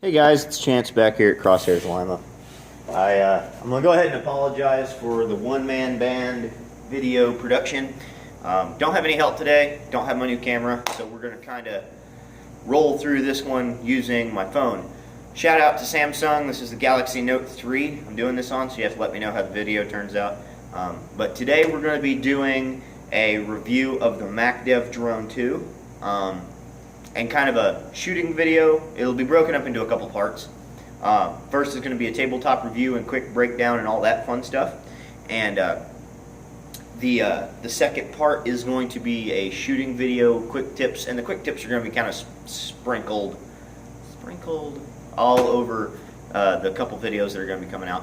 Hey guys, it's Chance back here at Crosshairs Lima. I'm going to go ahead and apologize for the one-man band video production. Don't have any help today, don't have my new camera, so we're going to kind of roll through this one using my phone. Shout out to Samsung, this is the Galaxy Note 3 I'm doing this on, so you have to let me know how the video turns out. But today we're going to be doing a review of the Macdev Drone 2. And kind of a shooting video. It'll be broken up into a couple parts. First is going to be a tabletop review and quick breakdown and all that fun stuff. And the second part is going to be a shooting video, quick tips, and the quick tips are going to be kind of sprinkled all over the couple videos that are going to be coming out.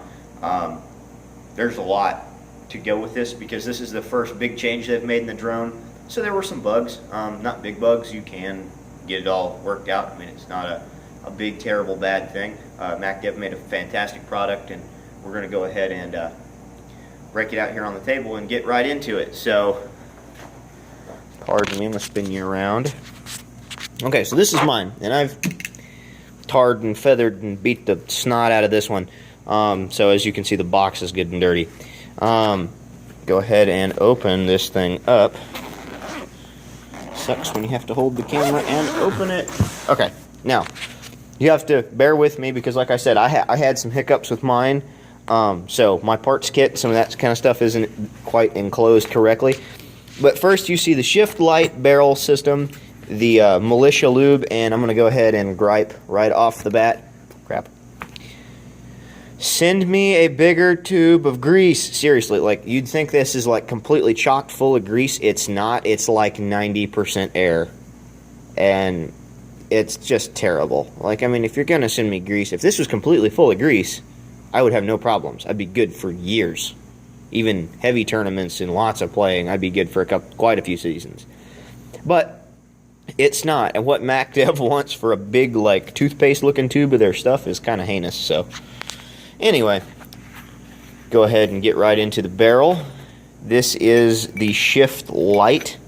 There's a lot to go with this because this is the first big change they've made in the drone. So there were some bugs, not big bugs. You can get it all worked out. I mean, it's not a big, terrible, bad thing. Macdev made a fantastic product, and we're going to go ahead and break it out here on the table and get right into it. So, pardon me, I'm going to spin you around. Okay, so this is mine, and I've tarred and feathered and beat the snot out of this one. So as you can see, the box is good and dirty. Go ahead and open this thing up. Sucks when you have to hold the camera and open it. Okay, now you have to bear with me because, like I said, I had some hiccups with mine. So my parts kit, some of that kind of stuff isn't quite enclosed correctly. But first, you see the shift light barrel system, the militia lube, and I'm going to go ahead and gripe right off the bat. Crap. Send me a bigger tube of grease. Seriously, like, you'd think this is like completely chock full of grease. It's not. It's like 90% air. And it's just terrible. Like, I mean, if you're going to send me grease, if this was completely full of grease, I would have no problems. I'd be good for years. Even heavy tournaments and lots of playing, I'd be good for quite a few seasons. But it's not. And what Macdev wants for a big, like, toothpaste-looking tube of their stuff is kind of heinous, so... Anyway, go ahead and get right into the barrel. This is the shift light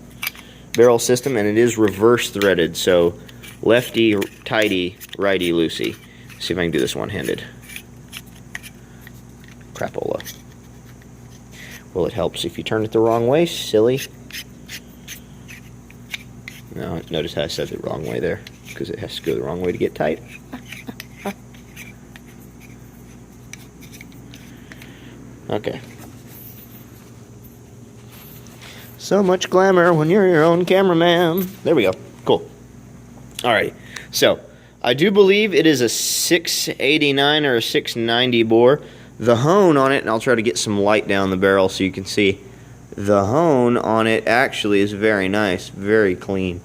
barrel system, and it is reverse threaded, so lefty tighty, righty loosey. See if I can do this one-handed. Crapola. Well, it helps if you turn it the wrong way, silly. No, notice how I said it the wrong way there, because it has to go the wrong way to get tight. Okay. So much glamour when you're your own cameraman. There we go. Cool. Alright. So, I do believe it is a 689 or a 690 bore. The hone on it, and I'll try to get some light down the barrel so you can see. The hone on it actually is very nice. Very clean.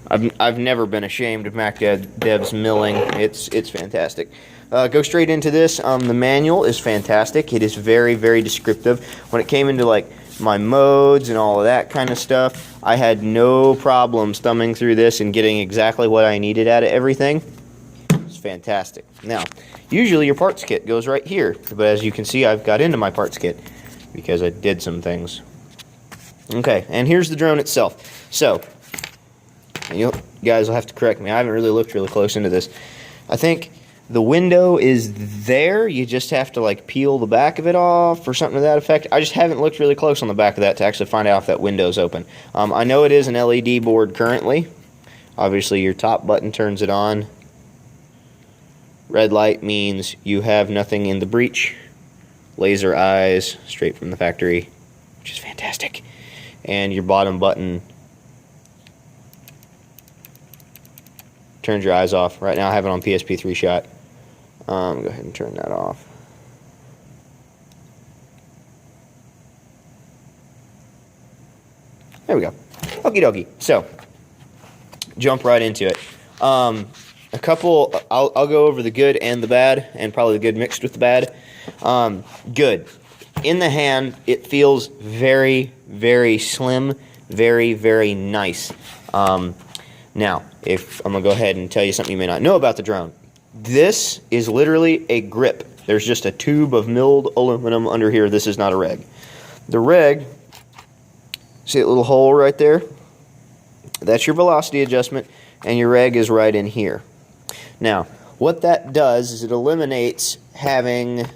I've never been ashamed of Macdev's milling. It's fantastic. Go straight into this. The manual is fantastic. It is very, very descriptive. When it came into like my modes and all of that kind of stuff, I had no problems thumbing through this and getting exactly what I needed out of everything. It's fantastic. Now, usually your parts kit goes right here, but as you can see, I've got into my parts kit because I did some things. Okay, and here's the drone itself. So, you guys will have to correct me. I haven't really looked really close into this. I think the window is there. You just have to like peel the back of it off or something to that effect. I just haven't looked really close on the back of that to actually find out if that window's open. I know it is an LED board currently. Obviously your top button turns it on. Red light means you have nothing in the breech. Laser eyes straight from the factory, which is fantastic. And your bottom button turns your eyes off. Right now I have it on PSP 3-shot. Go ahead and turn that off. There we go. Okie dokie. So, jump right into it. I'll go over the good and the bad, and probably the good mixed with the bad. Good. In the hand, it feels very, very slim, very, very nice. Now, if I'm going to go ahead and tell you something you may not know about the drone. This is literally a grip. There's just a tube of milled aluminum under here. This is not a reg. The reg, see that little hole right there? That's your velocity adjustment, and your reg is right in here. Now, what that does is it eliminates having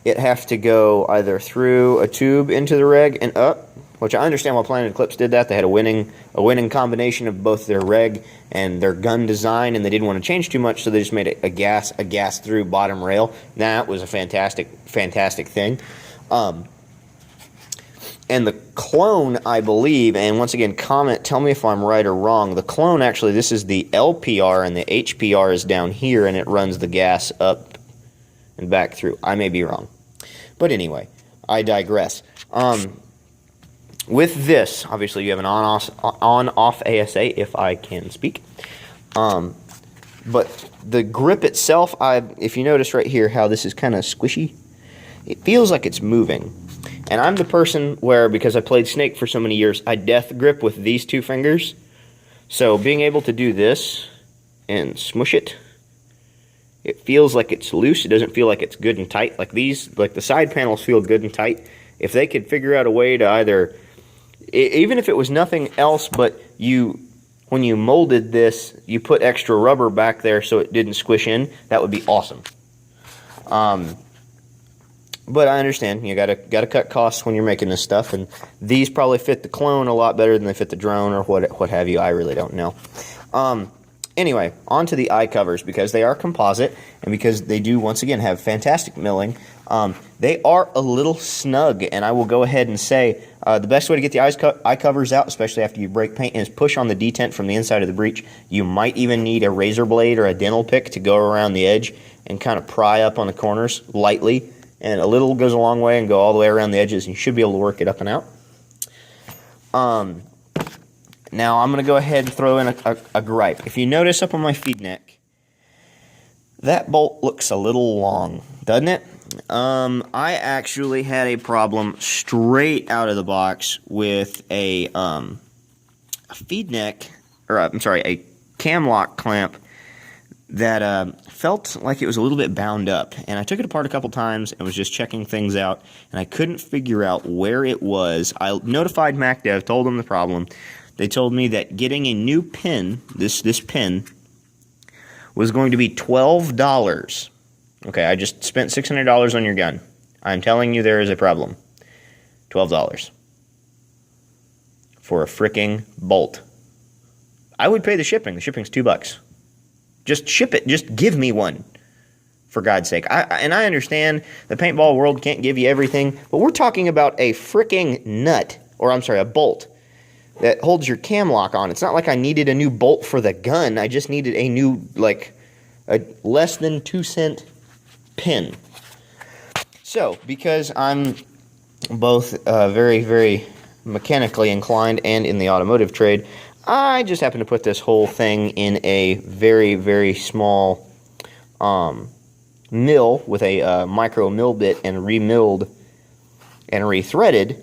it have to go either through a tube into the reg and up, which I understand why Planet Eclipse did that. They had a winning combination of both their reg and their gun design, and they didn't want to change too much, so they just made it a gas through bottom rail. That was a fantastic thing. And the clone, I believe, and once again, comment, tell me if I'm right or wrong. The clone, actually, this is the LPR, and the HPR is down here, and it runs the gas up and back through. I may be wrong. But anyway, I digress. With this, obviously, you have an on-off ASA, if I can speak. But the grip itself, if you notice right here how this is kind of squishy, it feels like it's moving. And I'm the person where, because I played Snake for so many years, I death grip with these two fingers. So being able to do this and smush it, it feels like it's loose. It doesn't feel like it's good and tight. Like these, like the side panels feel good and tight. If they could figure out a way to either, even if it was nothing else, but when you molded this, you put extra rubber back there so it didn't squish in, that would be awesome. But I understand you gotta cut costs when you're making this stuff, and these probably fit the clone a lot better than they fit the drone or what have you. I really don't know. Anyway, on to the eye covers, because they are composite and because they do once again have fantastic milling. They are a little snug, and I will go ahead and say the best way to get the eye covers out, especially after you break paint, is push on the detent from the inside of the breech. You might even need a razor blade or a dental pick to go around the edge and kind of pry up on the corners lightly. And a little goes a long way, and go all the way around the edges, and you should be able to work it up and out. Now I'm going to go ahead and throw in a gripe. If you notice up on my feed neck, that bolt looks a little long, doesn't it? I actually had a problem straight out of the box with a feed neck, or a cam lock clamp that felt like it was a little bit bound up, and I took it apart a couple times and was just checking things out, and I couldn't figure out where it was. I notified Macdev, told them the problem. They told me that getting a new pin, this pin, was going to be $12. Okay, I just spent $600 on your gun. I'm telling you there is a problem. $12 for a freaking bolt. I would pay the shipping. The shipping's $2. Just ship it. Just give me one, for God's sake. And I understand the paintball world can't give you everything, but we're talking about a freaking nut, or a bolt that holds your cam lock on. It's not like I needed a new bolt for the gun. I just needed a new, a less than 2-cent pin. So, because I'm both very, very mechanically inclined and in the automotive trade, I just happened to put this whole thing in a very, very small mill with a micro mill bit, and remilled and rethreaded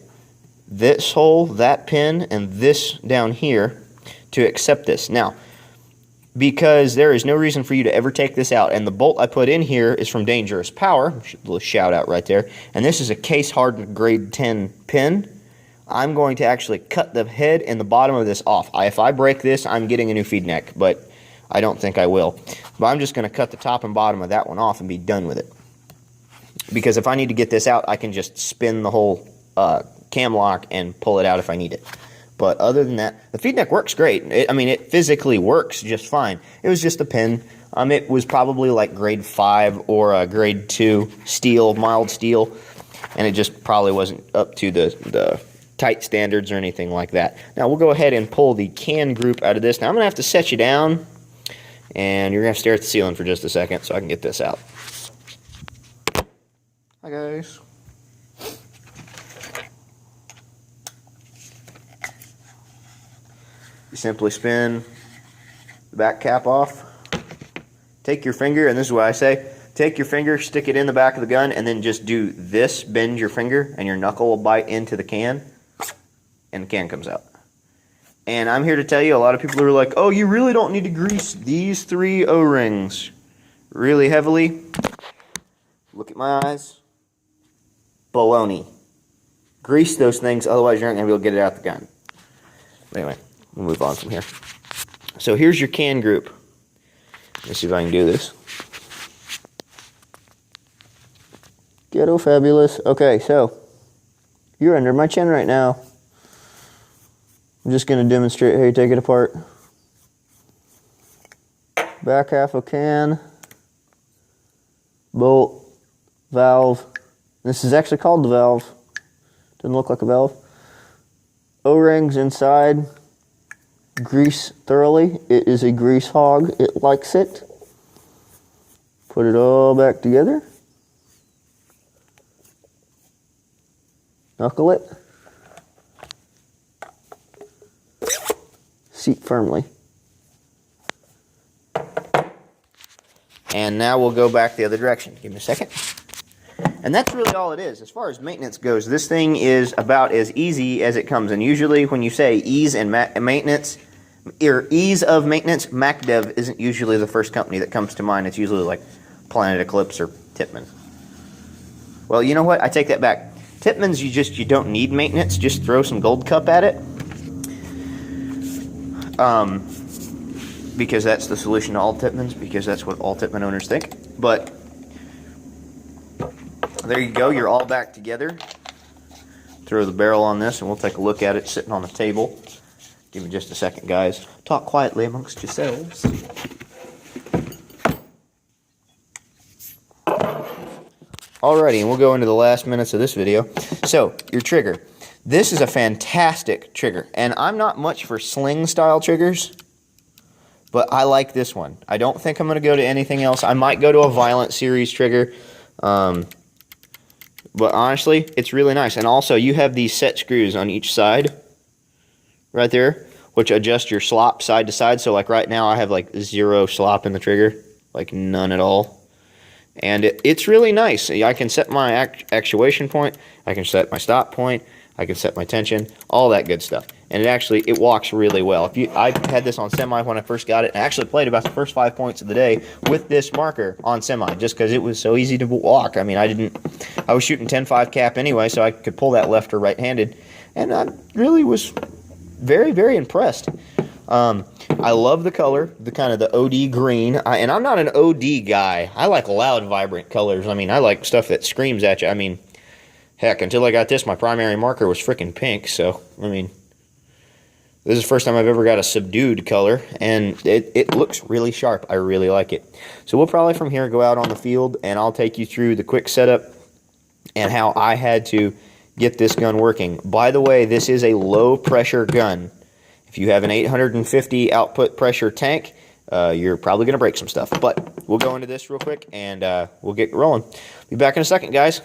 this hole, that pin, and this down here to accept this. Now, because there is no reason for you to ever take this out, and the bolt I put in here is from Dangerous Power, a little shout out right there, and this is a case hardened grade 10 pin. I'm going to actually cut the head and the bottom of this off. If I break this, I'm getting a new feed neck, but I don't think I will. But I'm just going to cut the top and bottom of that one off and be done with it. Because if I need to get this out, I can just spin the whole cam lock and pull it out if I need it. But other than that, the feed neck works great. It physically works just fine. It was just a pin. It was probably like grade 5 or a grade 2 steel, mild steel, and it just probably wasn't up to the tight standards or anything like that. Now we'll go ahead and pull the can group out of this. Now I'm going to have to set you down, and you're going to have to stare at the ceiling for just a second so I can get this out. Hi guys. You simply spin the back cap off, take your finger, and this is what I say, take your finger, stick it in the back of the gun, and then just do this, bend your finger, and your knuckle will bite into the can, and the can comes out. And I'm here to tell you, a lot of people are like, oh, you really don't need to grease these 3 O-rings really heavily. Look at my eyes. Baloney. Grease those things, otherwise you aren't going to be able to get it out the gun. But anyway, we'll move on from here. So here's your can group. Let me see if I can do this. Ghetto fabulous. Okay, so you're under my chin right now. I'm just going to demonstrate how you take it apart. Back half of can, bolt, valve. This is actually called the valve. Doesn't look like a valve. O-rings inside. Grease thoroughly. It is a grease hog. It likes it. Put it all back together. Knuckle it. Seat firmly. And now we'll go back the other direction. Give me a second. And that's really all it is. As far as maintenance goes, this thing is about as easy as it comes. And usually when you say ease and maintenance, or ease of maintenance, Macdev isn't usually the first company that comes to mind. It's usually like Planet Eclipse or Tippmann. Well, you know what? I take that back. Tippmann's you don't need maintenance. Just throw some Gold Cup at it. Because that's the solution to all Tippmanns, because that's what all Tippmann owners think. But there you go, you're all back together. Throw the barrel on this and we'll take a look at it sitting on the table. Give me just a second, guys. Talk quietly amongst yourselves. Alrighty, and we'll go into the last minutes of this video. So, your trigger. This is a fantastic trigger, and I'm not much for sling style triggers, but I like this one. I don't think I'm going to go to anything else. I might go to a Violent series trigger, but honestly, it's really nice. And also, you have these set screws on each side, right there, which adjust your slop side to side. So, like right now, I have like 0 slop in the trigger, like none at all. And it's really nice. I can set my actuation point, I can set my stop point, I can set my tension, all that good stuff. And it walks really well. I had this on semi when I first got it, and I actually played about the first 5 points of the day with this marker on semi, just because it was so easy to walk. I mean, I was shooting 10-5 cap anyway, so I could pull that left or right-handed, and I really was very, very impressed. I love the color, the kind of the OD green, and I'm not an OD guy. I like loud, vibrant colors. I mean, I like stuff that screams at you. I mean, heck, until I got this, my primary marker was freaking pink, so, I mean, this is the first time I've ever got a subdued color, and it looks really sharp. I really like it. So we'll probably from here go out on the field, and I'll take you through the quick setup and how I had to get this gun working. By the way, this is a low-pressure gun. If you have an 850 output pressure tank, you're probably going to break some stuff. But we'll go into this real quick, and we'll get rolling. Be back in a second, guys.